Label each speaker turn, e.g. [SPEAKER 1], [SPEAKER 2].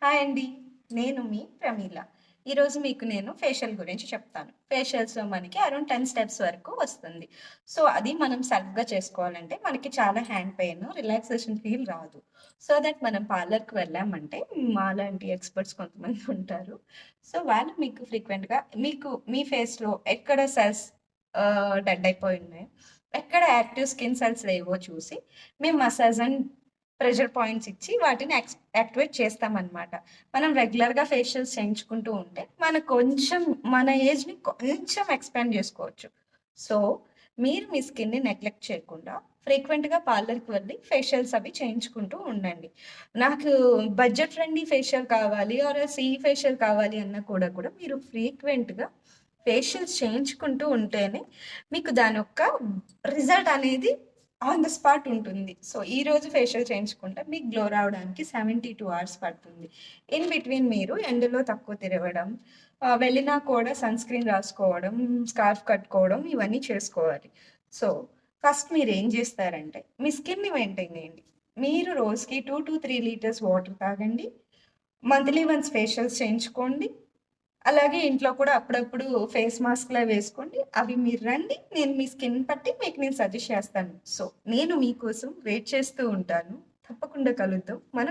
[SPEAKER 1] Hi అండి. నేను మీ ప్రమీల. ఈరోజు మీకు నేను ఫేషియల్ గురించి చెప్తాను. ఫేషియల్స్‌లో మనకి అరౌండ్ 10 స్టెప్స్ వరకు వస్తుంది. సో, అది మనం సెల్ఫ్‌గా చేసుకోవాలంటే మనకి చాలా హ్యాండ్ పెయిన్, రిలాక్సేషన్ ఫీల్ రాదు. సో దట్ మనం పార్లర్‌కి వెళ్ళామంటే మాలాంటి ఎక్స్‌పర్ట్స్ కొంతమంది ఉంటారు. సో, వాళ్ళు మీకు ఫ్రీక్వెంట్‌గా మీకు మీ ఫేస్‌లో ఎక్కడ సెల్స్ డెడ్ అయిపోయి ఉన్నాయో, ఎక్కడ యాక్టివ్ స్కిన్ సెల్స్ లేవో చూసి మేము మసాజ్ అండ్ ప్రెషర్ పాయింట్స్ ఇచ్చి వాటిని యాక్టివేట్ చేస్తామన్నమాట. మనం రెగ్యులర్‌గా ఫేషియల్స్ చేయించుకుంటూ ఉంటే మనకు కొంచెం మన ఏజ్‌ని కొంచెం ఎక్స్పాండ్ చేసుకోవచ్చు. సో, మీరు మీ స్కిన్‌ని నెగ్లెక్ట్ చేయకుండా ఫ్రీక్వెంట్‌గా పార్లర్‌కి వెళ్ళి ఫేషియల్స్ అవి చేయించుకుంటూ ఉండండి. నాకు బడ్జెట్ ఫ్రెండ్లీ ఫేషియల్ కావాలి ఆర్ ఈ ఫేషియల్ కావాలి అన్నా కూడా మీరు ఫ్రీక్వెంట్‌గా ఫేషియల్స్ చేయించుకుంటూ ఉంటేనే మీకు దాని యొక్క రిజల్ట్ అనేది ఆన్ ద స్పాట్ ఉంటుంది. సో, ఈరోజు ఫేషియల్ చేయించుకుంటే మీకు గ్లో రావడానికి 72 అవర్స్ పడుతుంది. ఇన్ బిట్వీన్ మీరు ఎండలో తక్కువ తిరగడం, వెళ్ళినా కూడా సన్ స్క్రీన్ రాసుకోవడం, స్కార్ఫ్ కట్టుకోవడం ఇవన్నీ చేసుకోవాలి. సో, ఫస్ట్ మీరేం చేస్తారంటే మీ స్కిన్‌ని మెయింటైన్ చేయండి. మీరు రోజుకి 2-3 లీటర్స్ వాటర్ తాగండి. మంత్లీ వన్స్ ఫేషియల్స్ చేయించుకోండి. అలాగే ఇంట్లో కూడా అప్పుడప్పుడు ఫేస్ మాస్క్‌లా వేసుకోండి. అవి మీరు రండి. నేను మీ స్కిన్ బట్టి మీకు నేను సజెస్ట్ చేస్తాను. సో, నేను మీకోసం వెయిట్ చేస్తూ ఉంటాను. తప్పకుండా కలుద్దాం మన